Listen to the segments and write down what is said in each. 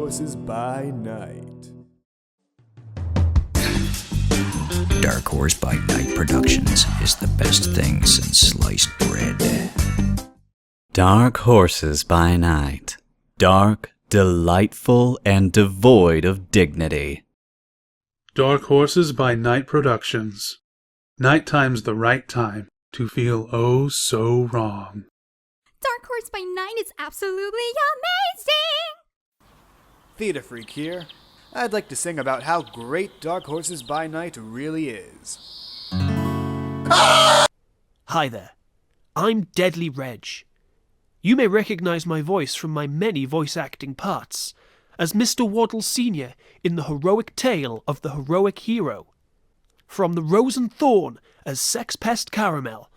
Horses by Night. Dark Horse by Night Productions is the best thing since sliced bread. Dark Horses by Night. Dark, delightful, and devoid of dignity. Dark Horses by Night Productions. Nighttime's the right time to feel oh so wrong. Dark Horse by Night is absolutely amazing! Theater Freak here. I'd like to sing about how great Dark Horses by Night really is. Hi there. I'm Deadly Reg. You may recognize my voice from my many voice acting parts as Mr. Waddle Sr. in the heroic tale of the heroic hero, from the Rose and Thorn as Sex Pest Caramel,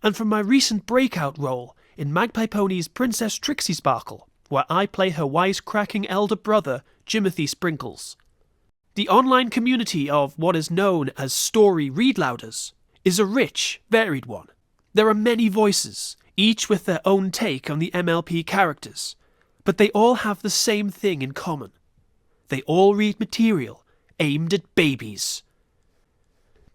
and from my recent breakout role in Magpie Pony's Princess Trixie Sparkle, where I play her wisecracking elder brother, Jimothy Sprinkles. The online community of what is known as story readlouders is a rich, varied one. There are many voices, each with their own take on the MLP characters, but they all have the same thing in common. They all read material aimed at babies.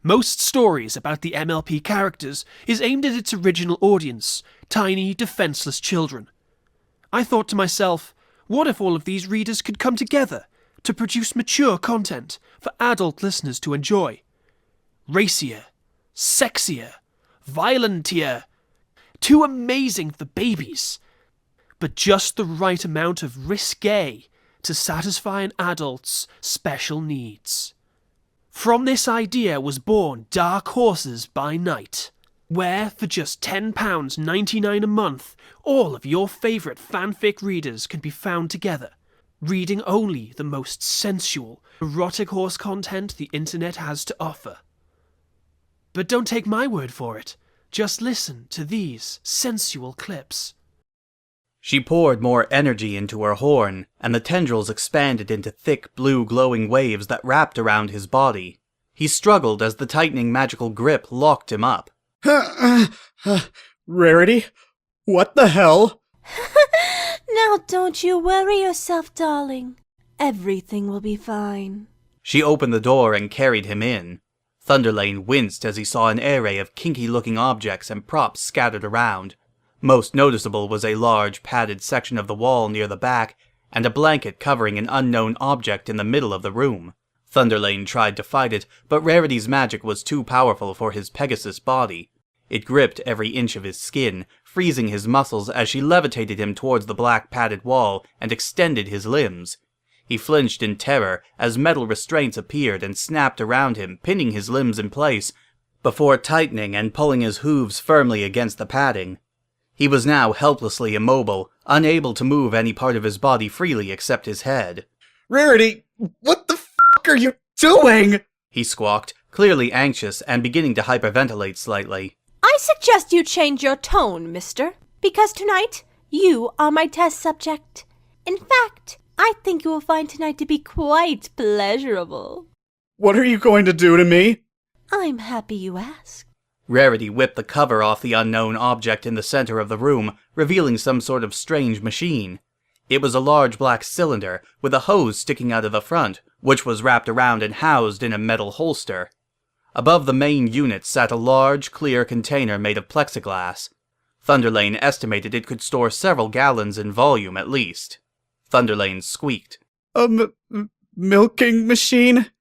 Most stories about the MLP characters is aimed at its original audience, tiny, defenseless children. I thought to myself, what if all of these readers could come together to produce mature content for adult listeners to enjoy? Racier, sexier, violentier, too amazing for babies, but just the right amount of risque to satisfy an adult's special needs. From this idea was born Dark Horses by Night, where for just £10.99 a month, all of your favourite fanfic readers can be found together, reading only the most sensual, erotic horse content the internet has to offer. But don't take my word for it, just listen to these sensual clips. She poured more energy into her horn, and the tendrils expanded into thick blue glowing waves that wrapped around his body. He struggled as the tightening magical grip locked him up. Rarity? What the hell? Now don't you worry yourself, darling. Everything will be fine. She opened the door and carried him in. Thunderlane winced as he saw an array of kinky-looking objects and props scattered around. Most noticeable was a large, padded section of the wall near the back, and a blanket covering an unknown object in the middle of the room. Thunderlane tried to fight it, but Rarity's magic was too powerful for his Pegasus body. It gripped every inch of his skin, freezing his muscles as she levitated him towards the black padded wall and extended his limbs. He flinched in terror as metal restraints appeared and snapped around him, pinning his limbs in place, before tightening and pulling his hooves firmly against the padding. He was now helplessly immobile, unable to move any part of his body freely except his head. Rarity, what the fuck are you doing? He squawked, clearly anxious and beginning to hyperventilate slightly. I suggest you change your tone, mister, because tonight you are my test subject. In fact, I think you will find tonight to be quite pleasurable. What are you going to do to me? I'm happy you asked. Rarity whipped the cover off the unknown object in the center of the room, revealing some sort of strange machine. It was a large black cylinder, with a hose sticking out of the front, which was wrapped around and housed in a metal holster. Above the main unit sat a large, clear container made of plexiglass. Thunderlane estimated it could store several gallons in volume at least. Thunderlane squeaked. A milking machine?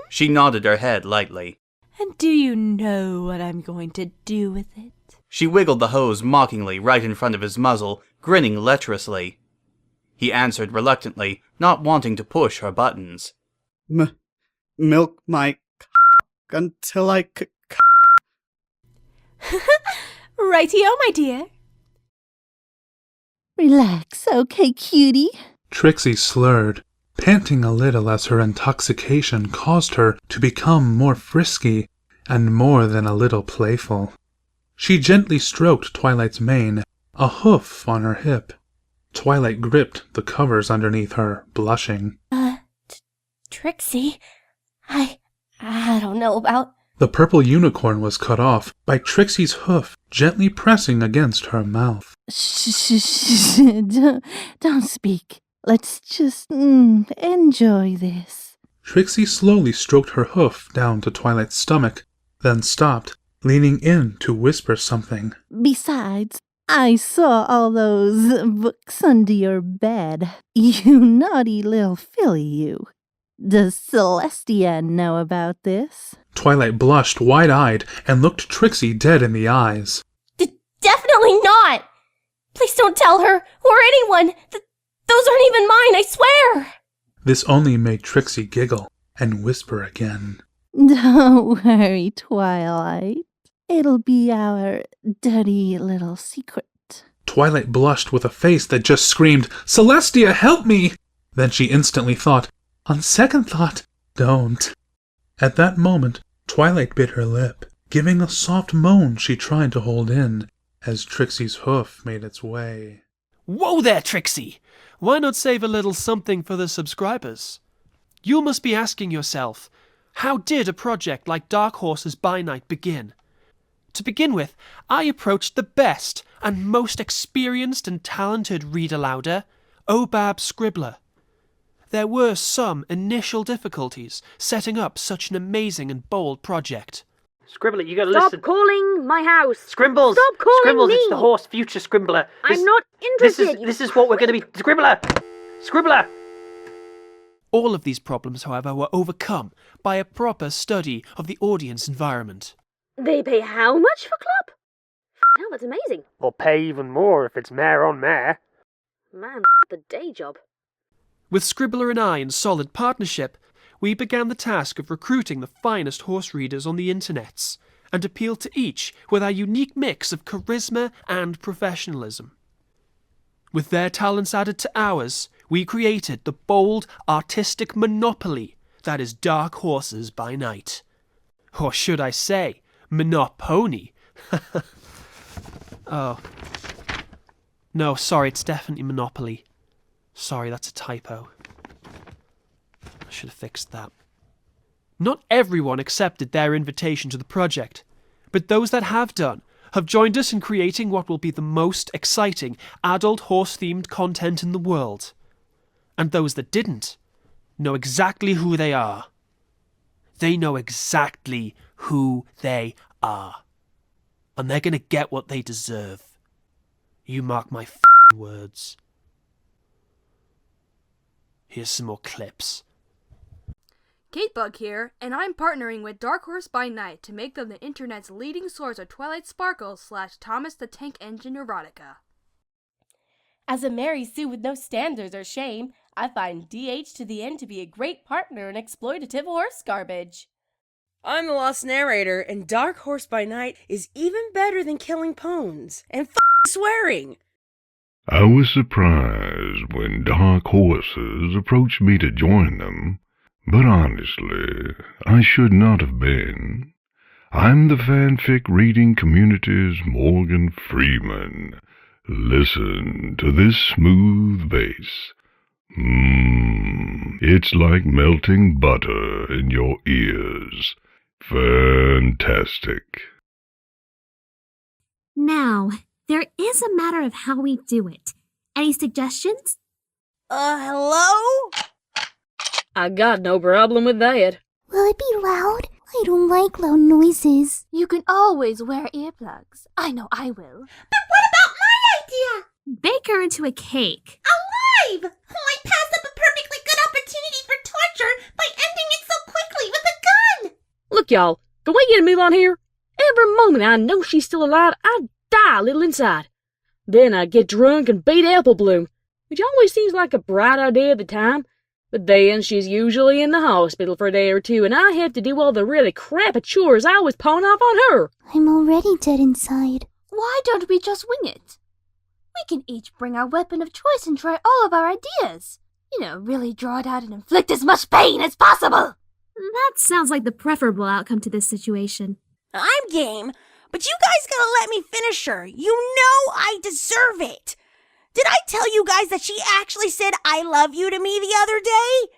She nodded her head lightly. And do you know what I'm going to do with it? She wiggled the hose mockingly right in front of his muzzle, grinning lecherously. He answered reluctantly, not wanting to push her buttons. Milk my until I Righty-o, my dear. Relax, okay, cutie? Trixie slurred, panting a little as her intoxication caused her to become more frisky and more than a little playful. She gently stroked Twilight's mane, a hoof on her hip. Twilight gripped the covers underneath her, blushing. Trixie, I don't know about... The purple unicorn was cut off by Trixie's hoof gently pressing against her mouth. don't speak. Let's just enjoy this. Trixie slowly stroked her hoof down to Twilight's stomach, then stopped, leaning in to whisper something. Besides, I saw all those books under your bed. You naughty little filly, you. Does Celestia know about this? Twilight blushed wide-eyed and looked Trixie dead in the eyes. Definitely not! Please don't tell her, or anyone! Those aren't even mine, I swear! This only made Trixie giggle and whisper again. Don't worry, Twilight. It'll be our dirty little secret. Twilight blushed with a face that just screamed, Celestia, help me! Then she instantly thought, on second thought, don't. At that moment, Twilight bit her lip, giving a soft moan she tried to hold in, as Trixie's hoof made its way. Whoa there, Trixie! Why not save a little something for the subscribers? You must be asking yourself, how did a project like Dark Horses by Night begin? To begin with, I approached the best and most experienced and talented read-alouder, ObabScribbler. There were some initial difficulties setting up such an amazing and bold project. Scribbler, you gotta Stop listen. Stop calling my house. Scrimbles! Stop calling Scrimbles, me. it's the horse future Scribbler. I'm not interested. This is what we're gonna be. Scribbler! Scribbler! All of these problems, however, were overcome by a proper study of the audience environment. They pay how much for club? Hell, that's amazing. They'll pay even more if it's mare on mare. Man, the day job. With Scribbler and I in solid partnership, we began the task of recruiting the finest horse readers on the internets, and appealed to each with our unique mix of charisma and professionalism. With their talents added to ours, we created the bold, artistic monopoly that is Dark Horses by Night. Or should I say, Monopony. Oh. No, sorry, it's definitely Monopoly. Sorry, that's a typo. I should have fixed that. Not everyone accepted their invitation to the project, but those that have done have joined us in creating what will be the most exciting adult horse-themed content in the world. And those that didn't know exactly who they are. They know exactly who they are. And they're gonna get what they deserve. You mark my words. Here's some more clips. Katebug here, and I'm partnering with Dark Horse by Night to make them the internet's leading source of Twilight Sparkle / Thomas the Tank Engine erotica. As a Mary Sue with no standards or shame, I find DhbN to be a great partner in exploitative horse garbage. I'm the Lost Narrator, and Dark Horse by Night is even better than killing ponies and swearing. I was surprised when Dark Horses approached me to join them, but honestly, I should not have been. I'm the fanfic reading community's Morgan Freeman. Listen to this smooth bass. It's like melting butter in your ears. Fantastic. Now, there is a matter of how we do it. Any suggestions? Hello? I got no problem with that. Will it be loud? I don't like loud noises. You can always wear earplugs. I know I will. But what about my idea? Bake her into a cake. Alive! I passed up a perfectly good opportunity for torture by ending it so quickly with a gun! Look, y'all, can we get a move on here? Every moment I know she's still alive, I die a little inside. Then I get drunk and beat Apple Bloom, which always seems like a bright idea at the time. But then she's usually in the hospital for a day or two, and I have to do all the really crappy chores I always pawn off on her. I'm already dead inside. Why don't we just wing it? We can each bring our weapon of choice and try all of our ideas. You know, really draw it out and inflict as much pain as possible. That sounds like the preferable outcome to this situation. I'm game, but you guys gotta let me finish her. You know I deserve it. Did I tell you guys that she actually said I love you to me the other day?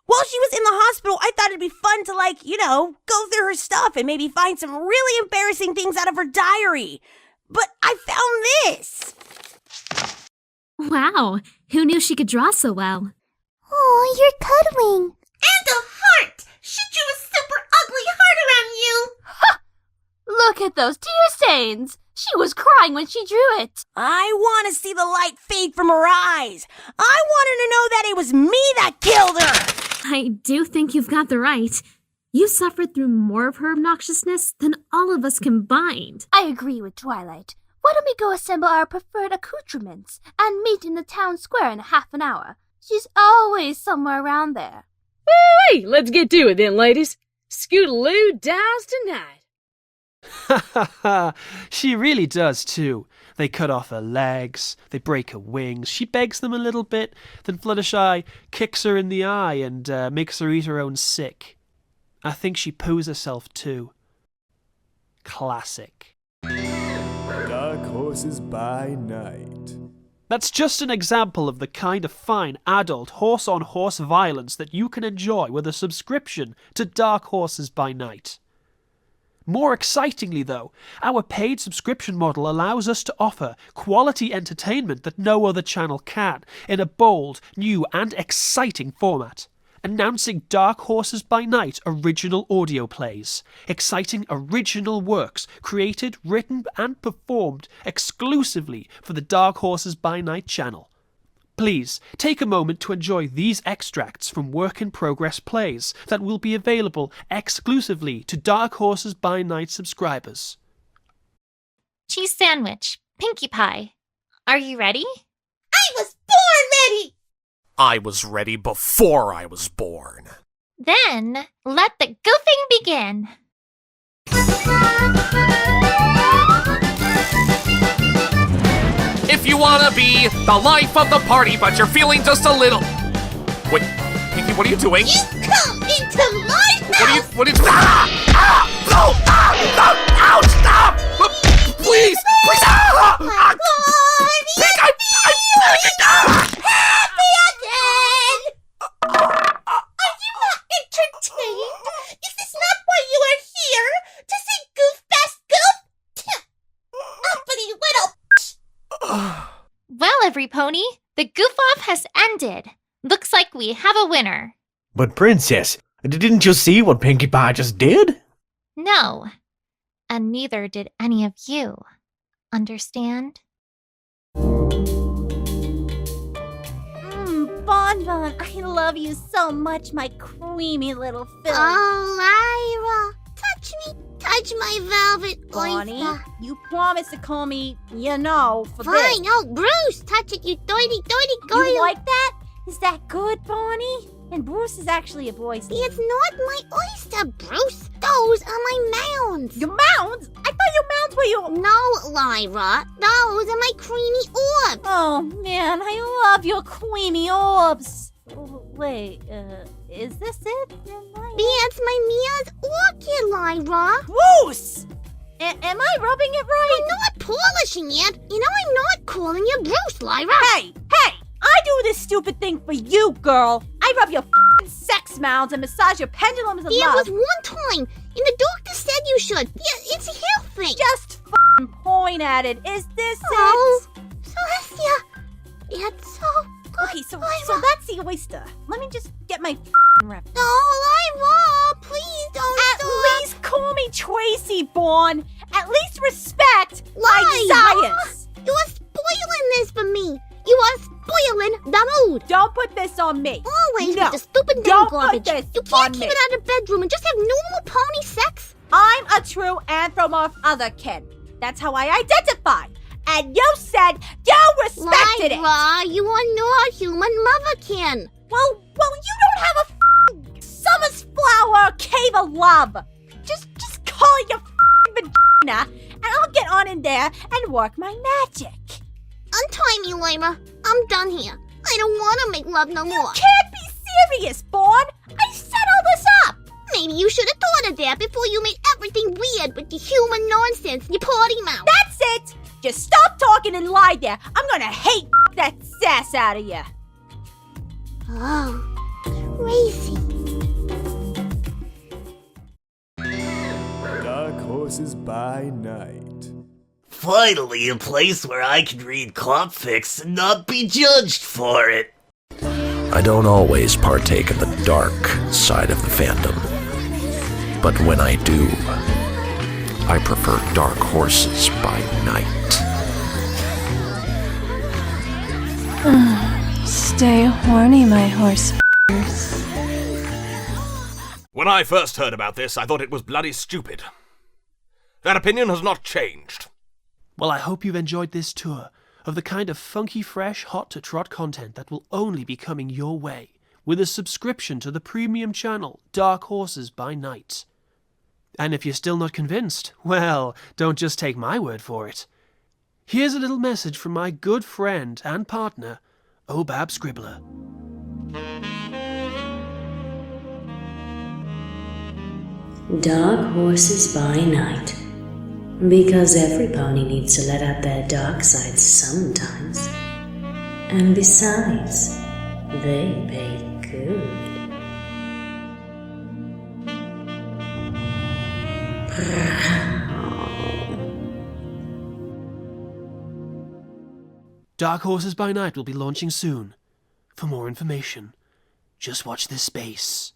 While she was in the hospital, I thought it'd be fun to, go through her stuff and maybe find some really embarrassing things out of her diary. But I found this. Wow, who knew she could draw so well? Oh, you're cuddling. And a heart! She drew a super ugly heart around you! Look at those tear stains. She was crying when she drew it. I want to see the light fade from her eyes. I want her to know that it was me that killed her. I do think you've got the right. You suffered through more of her obnoxiousness than all of us combined. I agree with Twilight. Why don't we go assemble our preferred accoutrements and meet in the town square in half an hour? She's always somewhere around there. Hey, let's get to it then, ladies. Scootaloo dies tonight. Ha ha ha! She really does too. They cut off her legs, they break her wings, she begs them a little bit, then Fluttershy kicks her in the eye and makes her eat her own sick. I think she poos herself too. Classic. Dark Horses by Night. That's just an example of the kind of fine, adult, horse-on-horse violence that you can enjoy with a subscription to Dark Horses by Night. More excitingly, though, our paid subscription model allows us to offer quality entertainment that no other channel can, in a bold, new and exciting format. Announcing Dark Horses by Night original audio plays, exciting original works created, written and performed exclusively for the Dark Horses by Night channel. Please take a moment to enjoy these extracts from work-in-progress plays that will be available exclusively to Dark Horses by Night subscribers. Cheese sandwich, Pinkie Pie. Are you ready? I was born ready! I was ready before I was born. Then, let the goofing begin. If you wanna be the life of the party, but you're feeling just a little... Wait, Pinkie, what are you doing? You come into my house! What are you... No! Ouch! Stop! Please! Please! Happy again! Are you not entertained? Is this not why you are here? To see Goof Best Goof? Uppity little... Well, every pony, the goof-off has ended. Looks like we have a winner. But Princess, didn't you see what Pinkie Pie just did? No, and neither did any of you. Understand? Bonbon, I love you so much, my creamy little Philly. Oh, Lyra, touch me. Touch my velvet Bonnie, oyster. you promised to call me, for Fine, this. oh, Bruce, touch it, you dirty girl. You like that? Is that good, Bonnie? And Bruce is actually a boy's name. It's not my oyster, Bruce. Those are my mounds. Your mounds? I thought your mounds were your... No, Lyra. Those are my creamy orbs. Oh, man, I love your creamy orbs. Wait, is this it? That's my Mia's orchid, Lyra. Bruce! Am I rubbing it right? I'm not polishing it. You know I'm not calling you Bruce, Lyra. Hey! I do this stupid thing for you, girl. I rub your f***ing sex mounds and massage your pendulums of There love. was one time, and the doctor said you should. Yeah, it's healthy. Just f***ing point at it. Is this Oh, it? Celestia, it's so good. Okay, so that's the oyster. Let me just get my f***ing rep. No, Lyra, please don't At stop. least call me Tracy, Bourne. At least respect Lyra, my desires. you are spoiling this for me. You are spoiling the mood. Don't put this on me. Always No. with the stupid Don't damn garbage. put this You on can't keep me. it out of the bedroom and just have normal pony sex. I'm a true anthropomorph otherkin. That's how I identify. And you said you respected it. Lyra, you are not human motherkin. Well, you don't have a f***ing summer's flower cave of love. Just call it your f***ing vagina, and I'll get on in there and work my magic. Untie me, Lyra. I'm done here. I don't want to make love no more. You can't be serious, Bourne. I set all this up. Maybe you should have thought of that before you made everything weird with the human nonsense in your potty mouth. That's it. Just stop talking and lie there. I'm gonna hate that sass out of you. Oh, Tracy. Dark Horses by Night. Finally, a place where I can read cop fics and not be judged for it. I don't always partake in the dark side of the fandom, but when I do, I prefer Dark Horses by Night. Stay horny, my horse. When I first heard about this, I thought it was bloody stupid. That opinion has not changed. Well, I hope you've enjoyed this tour of the kind of funky, fresh, hot-to-trot content that will only be coming your way with a subscription to the premium channel Dark Horses by Night. And if you're still not convinced, well, don't just take my word for it. Here's a little message from my good friend and partner, ObabScribbler. Dark Horses by Night. Because every pony needs to let out their dark side sometimes. And besides, they pay good. Dark Horses by Night will be launching soon. For more information, just watch this space.